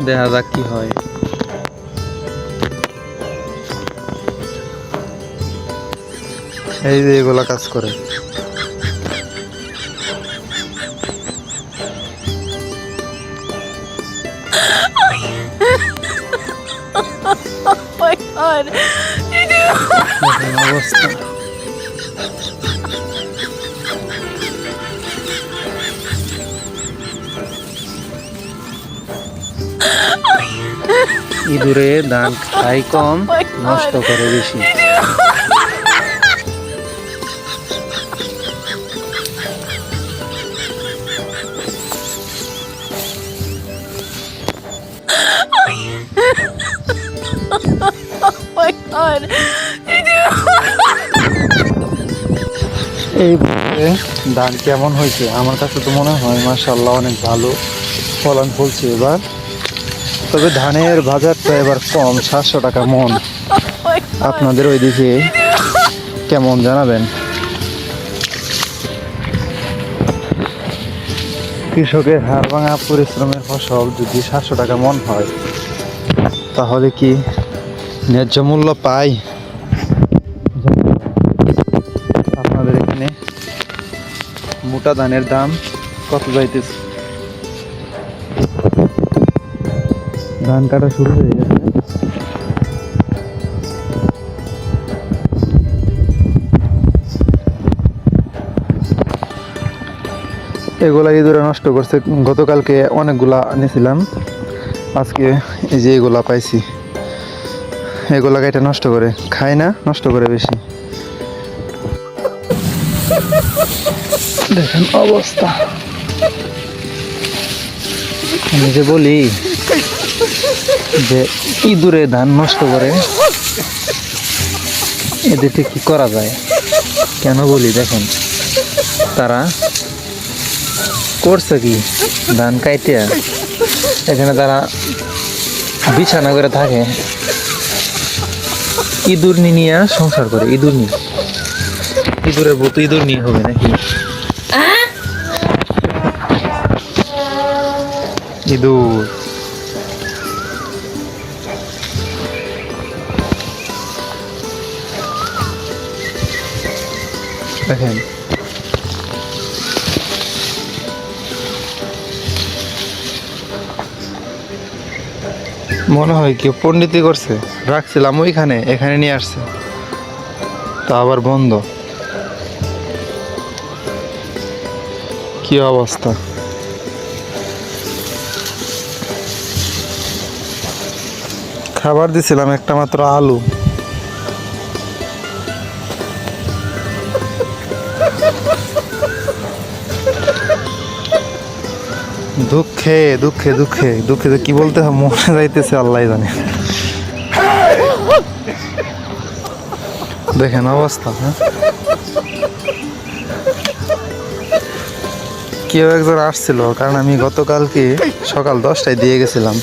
দেখা যাক কি হয়। এই যে এগুলা কাজ করে। অবস্থা ইঁদুরে ধান খাই কম, নষ্ট করে বেশি। এই ধান কেমন হয়েছে? আমার কাছে তো মনে হয় মাশাআল্লাহ অনেক ভালো ফলন ফলছে এবার। তবে ধানের বাজারটা এবার কম, 700 টাকা মন। আপনাদের ওইদিকে কেমন জানাবেন। কৃষকের হাড় ভাঙা পরিশ্রমের ফসল যদি 700 টাকা মন হয়, তাহলে কি ন্যায্য মূল্য পাই? আপনাদের এখানে মোটা ধানের দাম কত যাইতেছে? ধান কাটা শুরু হয়ে গেছে। এগুলা ইঁদুরে নষ্ট করছে। গতকালকে অনেকগুলা আনিছিলাম, আজকে এই যে এগুলা পাইছি। এগুলা এটা নষ্ট করে খায় না, নষ্ট করে বেশি। দেখেন অবস্থা। আমি যে বলি যে ইঁদুরে ধান নষ্ট করে, এদেরকে কি করা যায়? কেন বলি দেখেন, তারা করছে কি, ধান কাইটিয়া এখানে তারা বিছানা করে থাকে, ইঁদুর নিয়ে সংসার করে। ইঁদুরের বউ ইঁদুর নিয়ে হবে নাকি? ইঁদুর দেখেন। মনে হয় কেউ পণ্ডিতি করছে, রাখছিলাম ওইখানে, এখানে নিয়ে আসছে, তা আবার বন্ধ। কি অবস্থা! খাবার দিছিলাম একটা মাত্র আলু। দুঃখে দুঃখে দুঃখে দুঃখে কি বলতে হয় মনে যাইতেছে আল্লাহ জানে। দেখেন অবস্থা। হ্যাঁ, কেউ একজন আসছিল, কারণ আমি গতকালকে সকাল 10টায় দিয়ে গেছিলাম।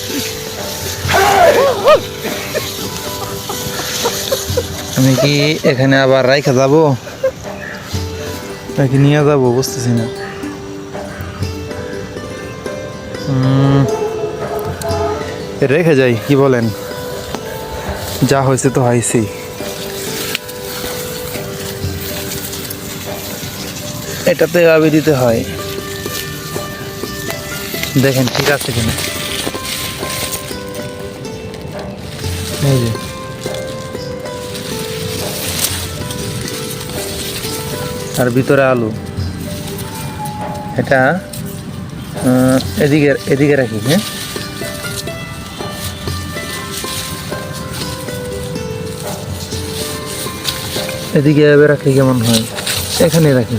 আমি কি এখানে আবার রাইখা যাব নাকি নিয়ে যাবো বুঝতেছি না। রেখে যাই, কি বলেন? যা হয়েছে তো হয়েছেই। এটাতে গাবি দিতে হয়। দেখেন ঠিক আছে কিনা। এই যে আর ভিতরে আলু। এটা এদিকে এদিকে রাখি। হ্যাঁ, এদিকে এভাবে রাখলে কেমন হয়? এখানে রাখি।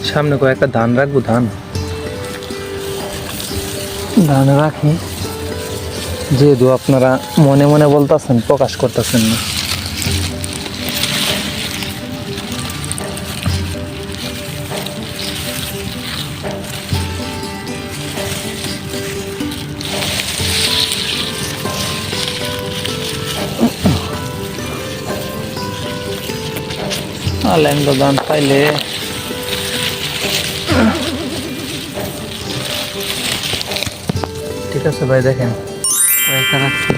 সামনে কয়েকটা ধান রাখবো, ধান ধান রাখি, যেহেতু আপনারা মনে মনে বলতেছেন, প্রকাশ করতেছেন না। আলেন তো ধান পাইলে ঠিক আছে ভাই, দেখেন কয়েকটা রাখছি।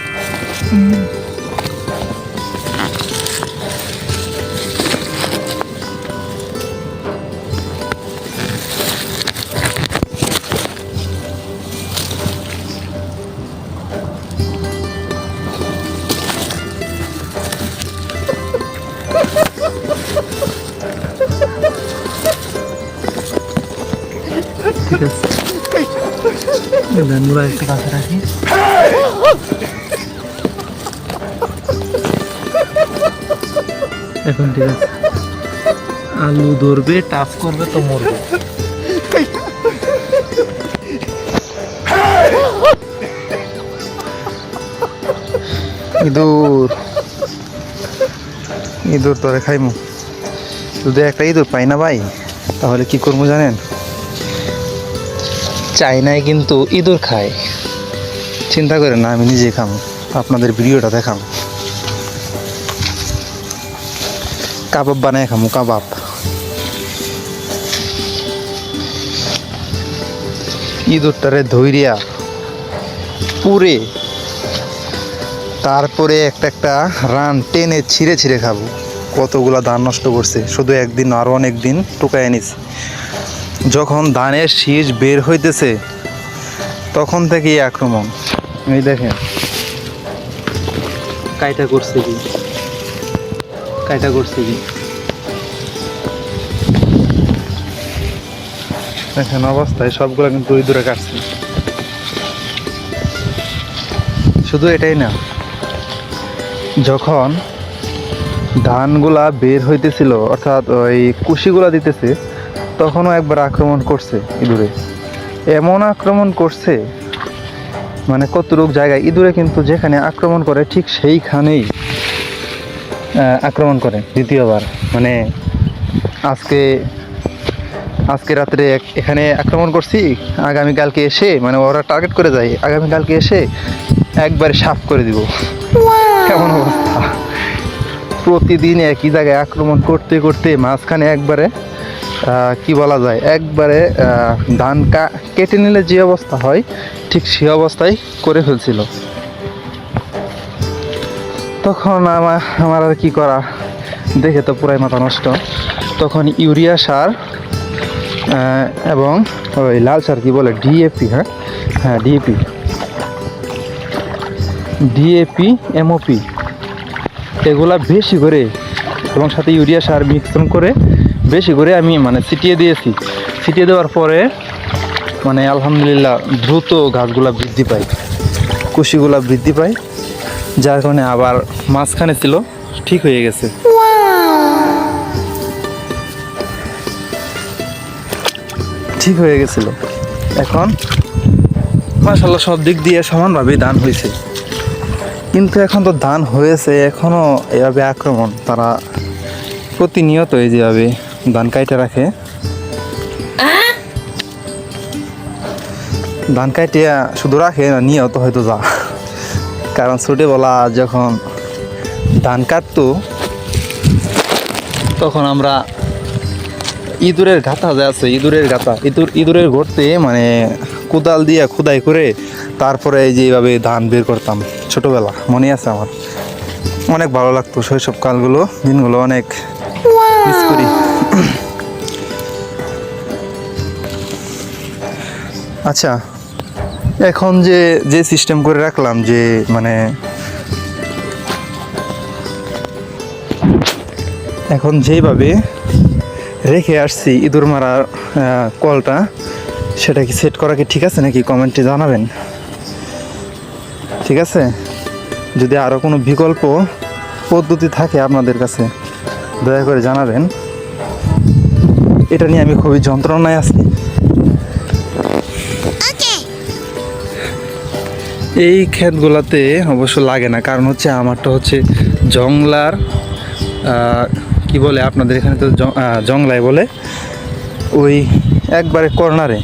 ঠিক আছে, ধানগুলো একটু কাছে রাখি। এখন ঠিক আছে, আলু ধরবে, টাচ করবে তো মরবে। ইঁদুর ইঁদুর তোরে খাইমু, যদি একটা ইঁদুর পাই না ভাই, তাহলে কি করবো জানেন? চাইনায় কিন্তু ইঁদুর খায়, চিন্তা করেন না, আমি নিজে খাম, আপনাদের ভিডিওটা দেখাম। কাবাব বানায় খামু, কাবাব। ইঁদুরটারে ধৈরিয়া পুরে তারপরে একটা একটা রান টেনে ছিঁড়ে ছিঁড়ে খাবো। কতগুলা ধান নষ্ট করছে শুধু একদিন, আরও অনেক দিন টুকায় নিছে। যখন ধানের শীষ বের হইতেছে তখন থেকেই আক্রমণ। এই দেখেন কাইটা করছে কি, কাইটা করছে কি দেখেন অবস্থায়, সবগুলো কিন্তু ইঁদুরে কাটছে। শুধু এটাই না, যখন ধানগুলা বের হইতেছিল, অর্থাৎ ওই কুশিগুলা দিতেছে, তখনও একবার আক্রমণ করছে ইঁদুরে। এমন আক্রমণ করছে মানে কতটুক জায়গায় ইঁদুরে কিন্তু যেখানে আক্রমণ করে ঠিক সেইখানেই আক্রমণ করে দ্বিতীয়বার। মানে আজকে রাত্রে এখানে আক্রমণ করছি, আগামীকালকে এসে, মানে ওরা টার্গেট করে যায়, আগামীকালকে এসে একবারে সাফ করে দিব। কেমন অবস্থা! প্রতিদিন একই জায়গায় আক্রমণ করতে করতে মাঝখানে একবারে কি বলা যায়, একবারে ধান কেটে নিলে যে অবস্থা হয় ঠিক সেই অবস্থায় করে ফেলছিল। তখন আমার আর কি করা, দেখে তো পুরাই মাথা নষ্ট। তখন ইউরিয়া সার এবং ওই লাল সার কি বলে, ডিএপি, হ্যাঁ ডিএপি এমওপি, এগুলা বেশি করে এবং সাথে ইউরিয়া সার মিশ্রণ করে বেশি করে আমি মানে ছিটিয়ে দিয়েছি। ছিটিয়ে দেওয়ার পরে মানে আলহামদুলিল্লাহ দ্রুত গাছগুলা বৃদ্ধি পায়, কুশিগুলা বৃদ্ধি পায়, যার কারণে আবার মাঝখানে ছিল ঠিক হয়ে গেছে। ঠিক হয়ে গেছিল। এখন মাশাআল্লাহ সব দিক দিয়ে সমানভাবেই ধান হয়েছে। কিন্তু এখন তো ধান হয়েছে, এখনও এভাবে আক্রমণ, তারা প্রতিনিয়ত এই যেভাবে ধান কাইটে রাখে। ধান কাইটে শুধু রাখে না, নিয়েও তো হয়তো যা। কারণ ছোটবেলা যখন ধান কাটতো তখন আমরা ইঁদুরের গাঁথা যে আছে, ইঁদুরের গর্তে মানে কোদাল দিয়ে খোদাই করে তারপরে এই যে এইভাবে ধান বের করতাম। ছোটবেলা মনে আছে আমার, অনেক ভালো লাগতো শৈশব কালগুলো, দিনগুলো অনেক মিস করি। আচ্ছা, এখন যে সিস্টেম করে রাখলাম, যে মানে এখন যেইভাবে রেখে আসছি ইঁদুর মারার কলটা, সেটা কি সেট করা কি ঠিক আছে নাকি কমেন্টে জানাবেন। ঠিক আছে, যদি আরও কোনো বিকল্প পদ্ধতি থাকে আপনাদের কাছে দয়া করে জানাবেন। এটা নিয়ে আমি খুবই যন্ত্রণায় আছি। এই ক্ষেতগুলাতে অবশ্য লাগে না, কারণ হচ্ছে আমারটা হচ্ছে জংলার কি বলে আপনাদের এখানে তো জংলায় বলে, ওই একবারে কর্নারে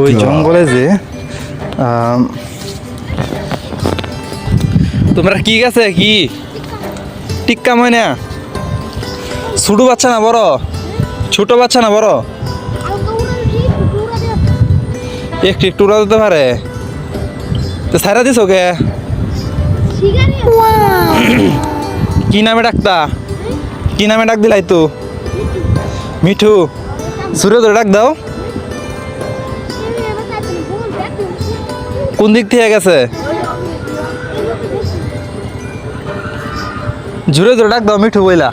ওই জঙ্গলে যে তোমরা কি গেছে কি টিক্কা ময়না ছোট বাচ্চা না বড়, ছোট বাচ্চা না বড়, একটু একটু উড়া দিতে পারে তো সারা দিস ওকে। কি নামে ডাকতা, কি নামে ডাক দিলাই তো? মিঠু, সুরে ধরে ডাক দাও। কোন দিক থেকে গেছে? জোরে জোরে ডাক দাও মিঠু বইলা।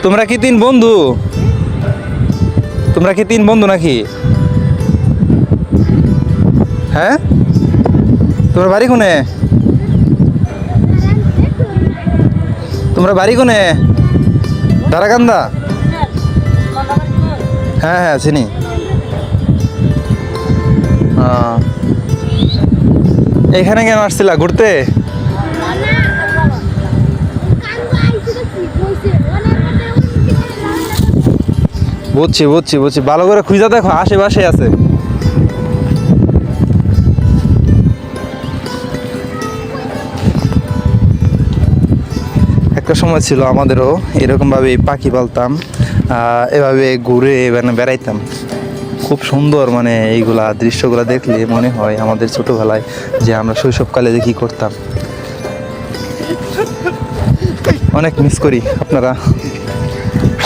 তোমরা কি তিন বন্ধু? তোমরা কি তিন বন্ধু নাকি? হ্যাঁ, তোমার বাড়ি কোনে? তোমরা বাড়ি কোনে? দারাকান্দা? হ্যাঁ হ্যাঁ চিনি। এখানে কেন আসছিলা ঘুরতে? বুঝছি বুঝছি বুঝছি, ভালো করে খুঁজে দেখো আশেপাশে আছে। একটা সময় ছিল আমাদেরও এরকমভাবে পাখি পালতাম, এভাবে ঘুরে মানে বেড়াইতাম। খুব সুন্দর, মানে এইগুলা দৃশ্যগুলো দেখলে মনে হয় আমাদের ছোটোবেলায় যে আমরা শৈশবকালে যে কী করতাম, অনেক মিস করি। আপনারা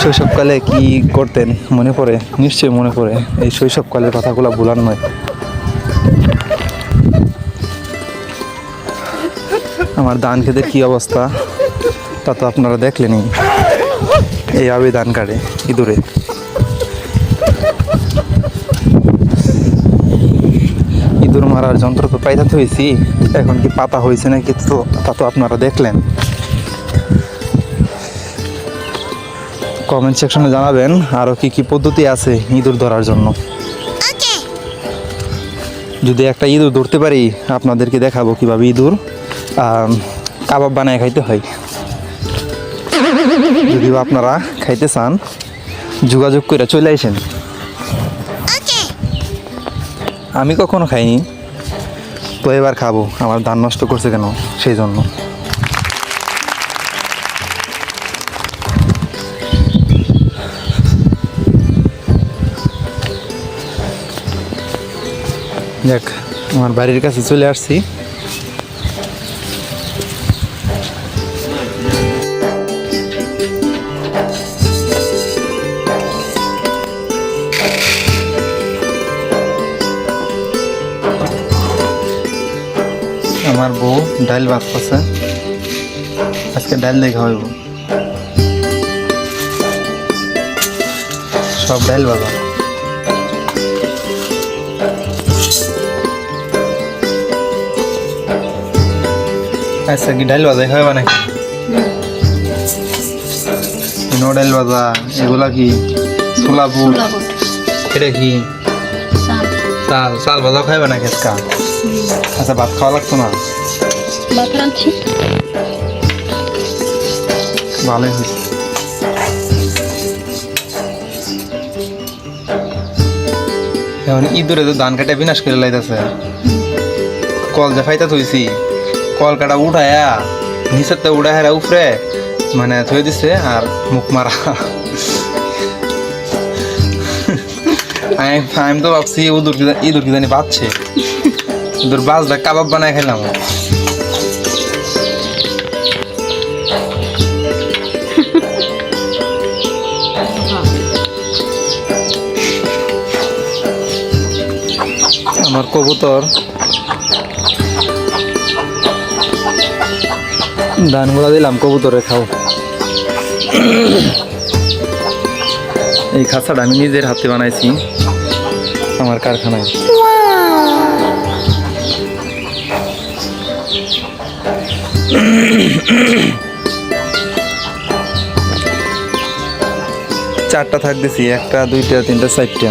শৈশবকালে কি করতেন মনে পড়ে? নিশ্চয়ই মনে পড়ে, এই শৈশবকালের কথাগুলো ভুলার নয়। আমার ধান ক্ষেতের কী অবস্থা তা তো আপনারা দেখলেনই, এইভাবে ধান কাটে ইঁদুরে। ইঁদুর মারার যন্ত্র তো পাইতে হয়েছি, এখন কি পাতা হয়েছে নাকি তো তা তো আপনারা দেখলেন। কমেন্ট সেকশনে জানাবেন আরও কি কি পদ্ধতি আছে ইঁদুর ধরার জন্য। যদি একটা ইঁদুর ধরতে পারি আপনাদেরকে দেখাবো কিভাবে ইঁদুর কাবাব বানায় খাইতে হয়। যদিও আপনারা খাইতে চান যোগাযোগ করে চলে আসেন। আমি কখনো খাইনি, তো এবার খাবো। আমার ধান নষ্ট করছে কেন সেই জন্য। দেখ আমার বাড়ির কাছে চলে আসছি। আমার বউ ডাল বাজতেছে, আজকে ডাল দেখা হইব, সব ডাল বাজা। আচ্ছা কি ডাল বাজা খাওয়া নাকি? ডাল বাজা এগুলা কি? ছোলা বুট, এটা কি? চাল চাল বাজাও খাইবা নাকি আজকা? আচ্ছা ভাত খাওয়া লাগতো না? ভালোই হয়েছে। এখন ইঁদুরে তো ধান কাটা বিনাশ করে লাইতেছে। কল যে ফাইতা থইছি, কল কাটা উঠায়া নিচের তো উঠা হেরা উপরে মানে থই দিছে আর মুখ মারা। আমি তো ভাবছি ইঁদুর কি জানি বাজছে, ইঁদুর বাজটা কাবাব বানায় খেলাম। আমার কবুতর ধানগুলা দিলাম, কবুতরে খাও। এই খাঁচাটা আমি নিজের হাতে বানাইছি আমার কারখানায়। 4টা থাক দিছি, 1টা 2টা 3টা 4টা।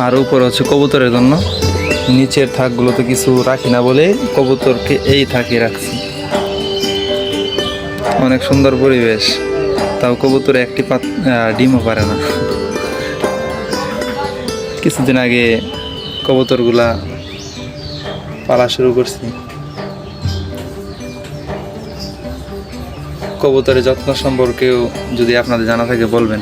আর উপরে হচ্ছে কবুতরের জন্য, নিচের থাকগুলোতে কিছু রাখি না বলে কবুতরকে এই থাকি রাখছি। অনেক সুন্দর পরিবেশ, তাও কবুতরে একটি ডিমও পারে না। কিছুদিন আগে কবুতরগুলা পালা শুরু করছি। কবুতরের যত্ন সম্পর্কেও যদি আপনাদের জানা থাকে বলবেন।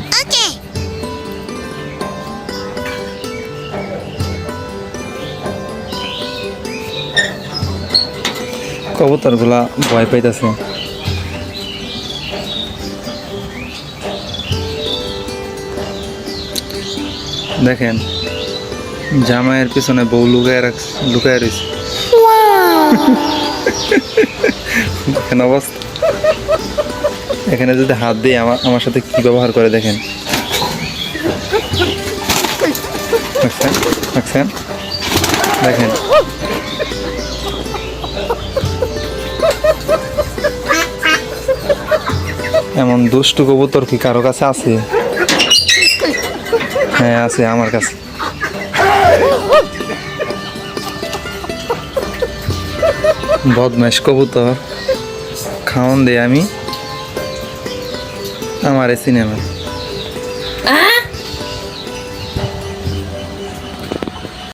কবুতরগুলা ভয় পাইতেছে। দেখেন, জামাইয়ের পিছনে বউ লুকায় রয়েছে। দেখেন অবস্থা। এখানে যদি হাত দিয়ে আমার সাথে কি ব্যবহার করে দেখেন। দেখছেন? দেখেন এমন দুষ্টু কবুতর কি কারো কাছে আছে? হ্যাঁ আছে আমার কাছে। বদমাইশ কবুতর, খাওয়ান দে আমি, আমার সিনেমা।